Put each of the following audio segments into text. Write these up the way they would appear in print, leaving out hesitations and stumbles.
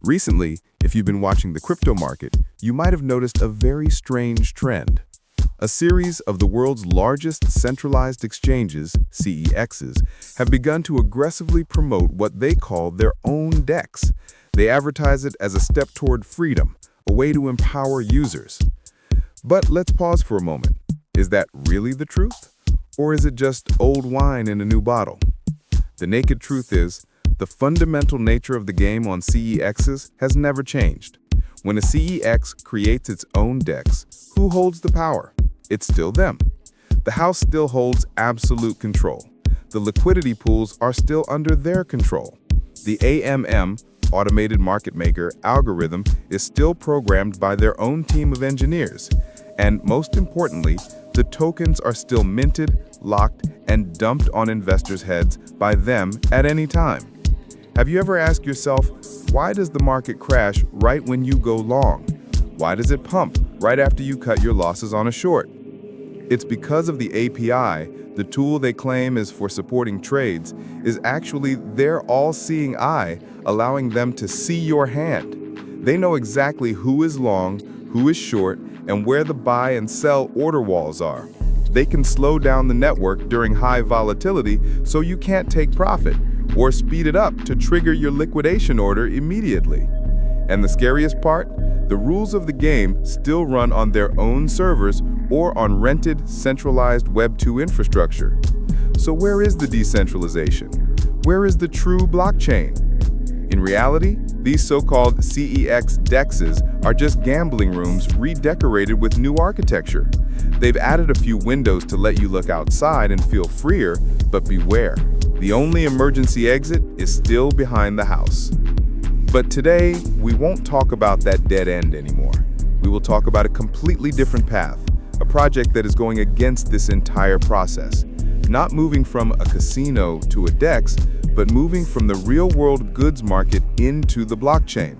Recently, if you've been watching the crypto market, you might have noticed a very strange trend. A series of the world's largest centralized exchanges, CEXs, have begun to aggressively promote what they call their own DEX. They advertise it as a step toward freedom, a way to empower users. But let's pause for a moment. Is that really the truth? Or is it just old wine in a new bottle? The naked truth is, the fundamental nature of the game on CEXs has never changed. When a CEX creates its own DEX, who holds the power? It's still them. The house still holds absolute control. The liquidity pools are still under their control. The AMM, automated market maker algorithm, is still programmed by their own team of engineers. And most importantly, the tokens are still minted, locked, and dumped on investors' heads by them at any time. Have you ever asked yourself, why does the market crash right when you go long? Why does it pump right after you cut your losses on a short? It's because of the API, the tool they claim is for supporting trades, is actually their all-seeing eye, allowing them to see your hand. They know exactly who is long, who is short, and where the buy and sell order walls are. They can slow down the network during high volatility so you can't take profit, or speed it up to trigger your liquidation order immediately. And the scariest part? The rules of the game still run on their own servers or on rented, centralized Web 2 infrastructure. So where is the decentralization? Where is the true blockchain? In reality, these so-called CEX DEXs are just gambling rooms redecorated with new architecture. They've added a few windows to let you look outside and feel freer, but beware. The only emergency exit is still behind the house. But today, we won't talk about that dead end anymore. We will talk about a completely different path, a project that is going against this entire process. Not moving from a casino to a DEX, but moving from the real-world goods market into the blockchain.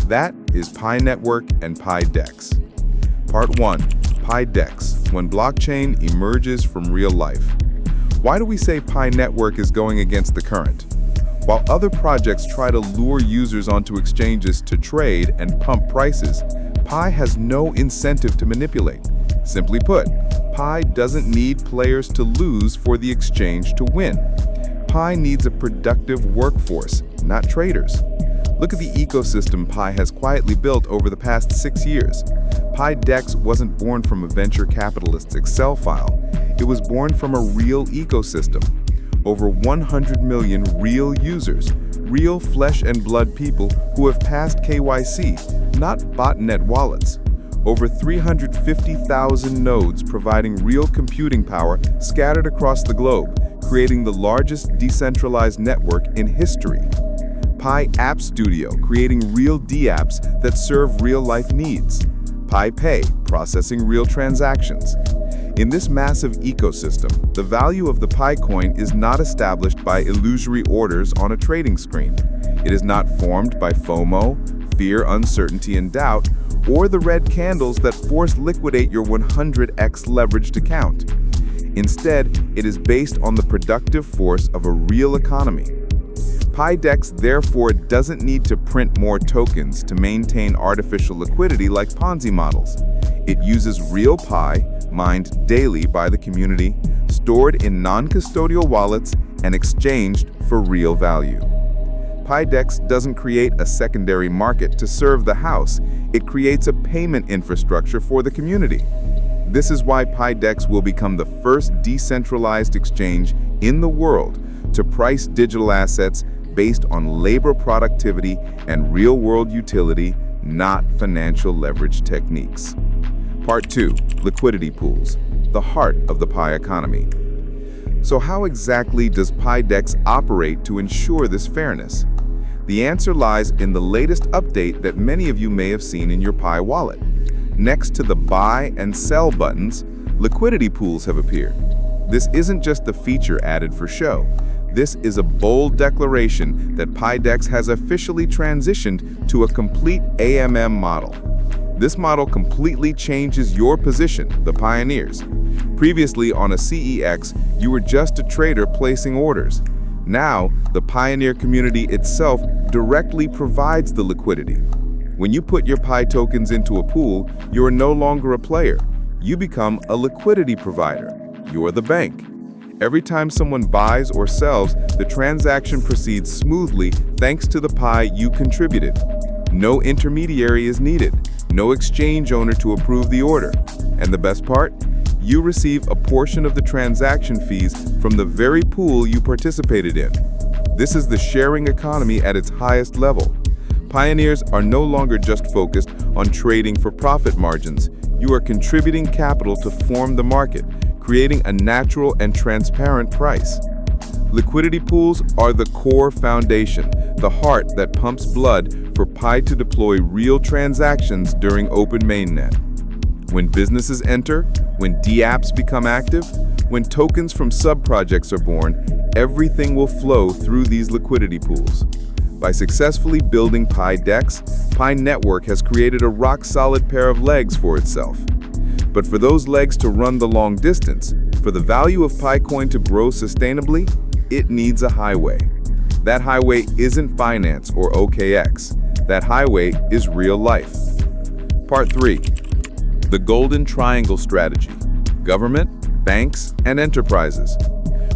That is Pi Network and Pi DEX. Part 1, Pi DEX, when blockchain emerges from real life. Why do we say Pi Network is going against the current? While other projects try to lure users onto exchanges to trade and pump prices, Pi has no incentive to manipulate. Simply put, Pi doesn't need players to lose for the exchange to win. Pi needs a productive workforce, not traders. Look at the ecosystem Pi has quietly built over the past 6 years. Pi DEX wasn't born from a venture capitalist's Excel file. It was born from a real ecosystem. Over 100 million real users, real flesh and blood people who have passed KYC, not botnet wallets. Over 350,000 nodes providing real computing power scattered across the globe, creating the largest decentralized network in history. Pi App Studio, creating real dApps that serve real-life needs. Pi Pay, processing real transactions. In this massive ecosystem, the value of the Pi coin is not established by illusory orders on a trading screen. It is not formed by FOMO, fear, uncertainty, and doubt, or the red candles that force liquidate your 100x leveraged account. Instead, it is based on the productive force of a real economy. Pi DEX therefore doesn't need to print more tokens to maintain artificial liquidity like Ponzi models. It uses real Pi, mined daily by the community, stored in non-custodial wallets, and exchanged for real value. Pi DEX doesn't create a secondary market to serve the house. It creates a payment infrastructure for the community. This is why Pi DEX will become the first decentralized exchange in the world to price digital assets based on labor productivity and real-world utility, not financial leverage techniques. Part 2, liquidity pools, the heart of the Pi economy. So how exactly does Pi DEX operate to ensure this fairness? The answer lies in the latest update that many of you may have seen in your Pi wallet. Next to the buy and sell buttons, liquidity pools have appeared. This isn't just the feature added for show. This is a bold declaration that Pi DEX has officially transitioned to a complete AMM model. This model completely changes your position, the pioneers. Previously on a CEX, you were just a trader placing orders. Now, the Pioneer community itself directly provides the liquidity. When you put your Pi tokens into a pool, you are no longer a player. You become a liquidity provider. You're the bank. Every time someone buys or sells, the transaction proceeds smoothly thanks to the Pi you contributed. No intermediary is needed, no exchange owner to approve the order. And the best part? You receive a portion of the transaction fees from the very pool you participated in. This is the sharing economy at its highest level. Pioneers are no longer just focused on trading for profit margins. You are contributing capital to form the market, creating a natural and transparent price. Liquidity pools are the core foundation, the heart that pumps blood for Pi to deploy real transactions during open mainnet. When businesses enter, when dApps become active, when tokens from sub-projects are born, everything will flow through these liquidity pools. By successfully building Pi DEX, Pi Network has created a rock-solid pair of legs for itself. But for those legs to run the long distance, for the value of PiCoin to grow sustainably, it needs a highway. That highway isn't finance or OKX. That highway is real life. Part 3. The Golden Triangle Strategy. Government, banks, and enterprises.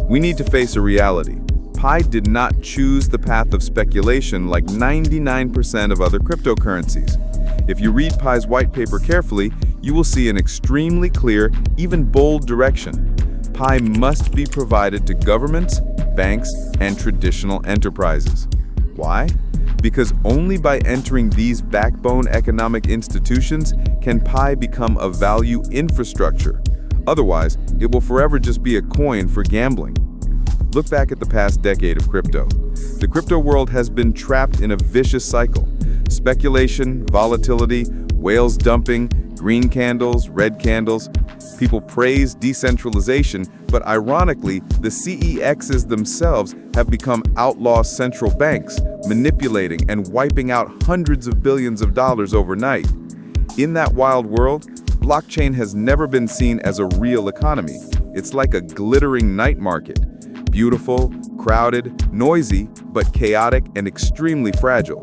We need to face a reality. Pi did not choose the path of speculation like 99% of other cryptocurrencies. If you read Pi's white paper carefully, you will see an extremely clear, even bold direction. Pi must be provided to governments, banks, and traditional enterprises. Why? Because only by entering these backbone economic institutions can Pi become a value infrastructure. Otherwise, it will forever just be a coin for gambling. Look back at the past decade of crypto. The crypto world has been trapped in a vicious cycle. Speculation, volatility, whales dumping, green candles, red candles. People praise decentralization, but ironically, the CEXs themselves have become outlaw central banks, manipulating and wiping out hundreds of billions of dollars overnight. In that wild world, blockchain has never been seen as a real economy. It's like a glittering night market. Beautiful, crowded, noisy, but chaotic and extremely fragile.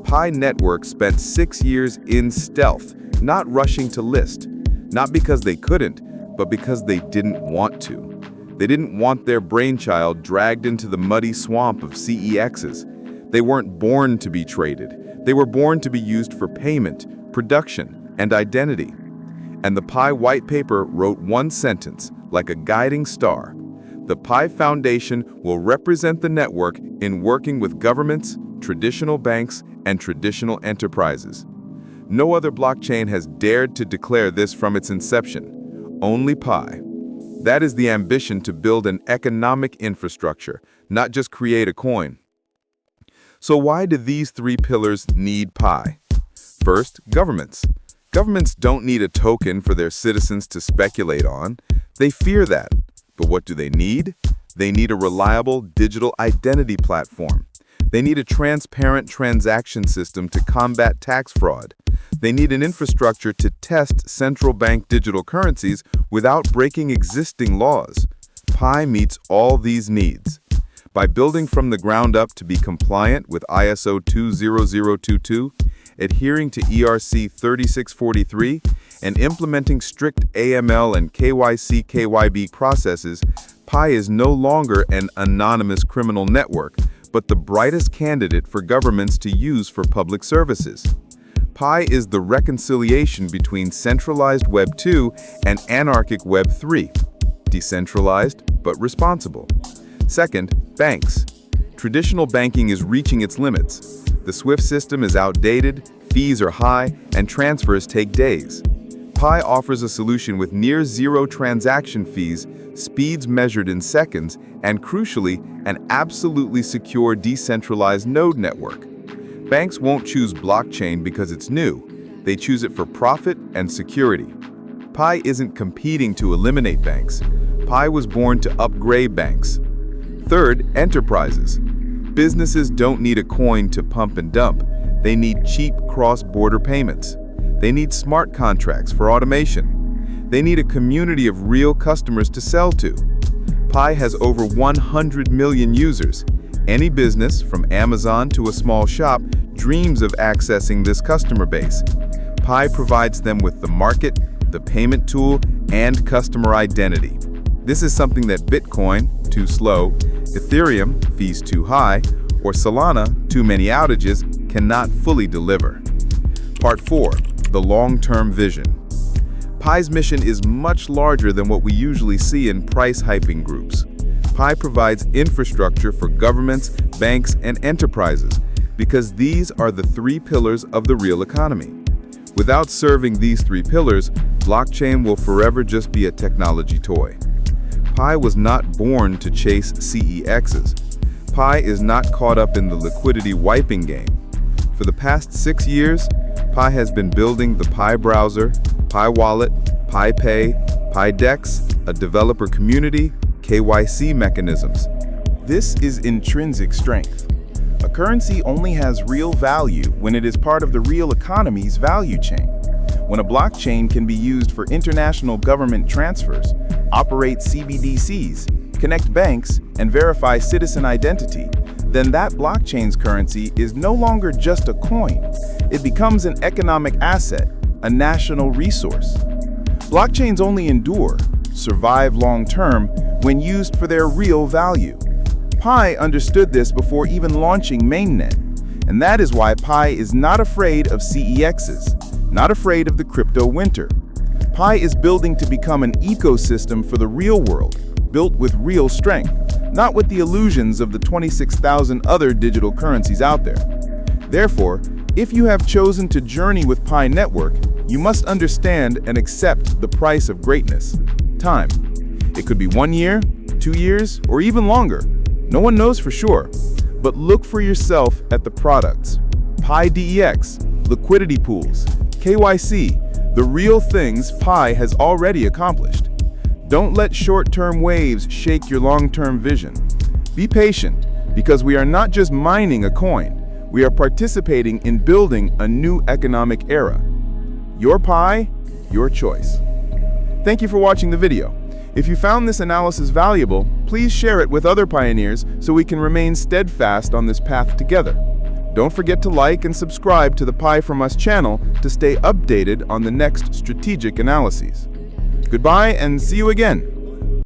Pi Network spent 6 years in stealth, not rushing to list. Not because they couldn't, but because they didn't want to. They didn't want their brainchild dragged into the muddy swamp of CEXs. They weren't born to be traded. They were born to be used for payment, production, and identity. And the Pi white paper wrote one sentence, like a guiding star. The Pi Foundation will represent the network in working with governments, traditional banks, and traditional enterprises. No other blockchain has dared to declare this from its inception. Only Pi. That is the ambition to build an economic infrastructure, not just create a coin. So why do these 3 pillars need Pi? First, governments. Governments don't need a token for their citizens to speculate on. They fear that. But what do they need? They need a reliable digital identity platform. They need a transparent transaction system to combat tax fraud. They need an infrastructure to test central bank digital currencies without breaking existing laws. Pi meets all these needs. By building from the ground up to be compliant with ISO 20022, adhering to ERC 3643, and implementing strict AML and KYC/KYB processes, Pi is no longer an anonymous criminal network, but the brightest candidate for governments to use for public services. Pi is the reconciliation between centralized Web 2 and anarchic Web 3, decentralized but responsible. Second, banks. Traditional banking is reaching its limits. The SWIFT system is outdated, fees are high, and transfers take days. Pi offers a solution with near zero transaction fees, speeds measured in seconds, and crucially, an absolutely secure decentralized node network. Banks won't choose blockchain because it's new. They choose it for profit and security. Pi isn't competing to eliminate banks. Pi was born to upgrade banks. Third, enterprises. Businesses don't need a coin to pump and dump. They need cheap cross-border payments. They need smart contracts for automation. They need a community of real customers to sell to. Pi has over 100 million users. Any business, from Amazon to a small shop, dreams of accessing this customer base. Pi provides them with the market, the payment tool, and customer identity. This is something that Bitcoin, too slow, Ethereum, fees too high, or Solana, too many outages, cannot fully deliver. Part 4. The long-term vision. Pi's mission is much larger than what we usually see in price-hyping groups. Pi provides infrastructure for governments, banks, and enterprises because these are the 3 pillars of the real economy. Without serving these 3 pillars, blockchain will forever just be a technology toy. Pi was not born to chase CEXs. Pi is not caught up in the liquidity wiping game. For the past 6 years, Pi has been building the Pi browser, Pi wallet, Pi Pay, Pi DEX, a developer community, KYC mechanisms. This is intrinsic strength. A currency only has real value when it is part of the real economy's value chain. When a blockchain can be used for international government transfers, operate CBDCs, connect banks, and verify citizen identity, then that blockchain's currency is no longer just a coin. It becomes an economic asset, a national resource. Blockchains only endure, survive long-term, when used for their real value. Pi understood this before even launching mainnet, and that is why Pi is not afraid of CEXs, not afraid of the crypto winter. Pi is building to become an ecosystem for the real world, built with real strength, not with the illusions of the 26,000 other digital currencies out there. Therefore, if you have chosen to journey with Pi Network, you must understand and accept the price of greatness: time. It could be 1 year, 2 years, or even longer. No one knows for sure, but look for yourself at the products. Pi DEX, liquidity pools, KYC, the real things Pi has already accomplished. Don't let short-term waves shake your long-term vision. Be patient, because we are not just mining a coin, we are participating in building a new economic era. Your Pi, your choice. Thank you for watching the video. If you found this analysis valuable, please share it with other pioneers so we can remain steadfast on this path together. Don't forget to like and subscribe to the Pi From Us channel to stay updated on the next strategic analyses. Goodbye and see you again.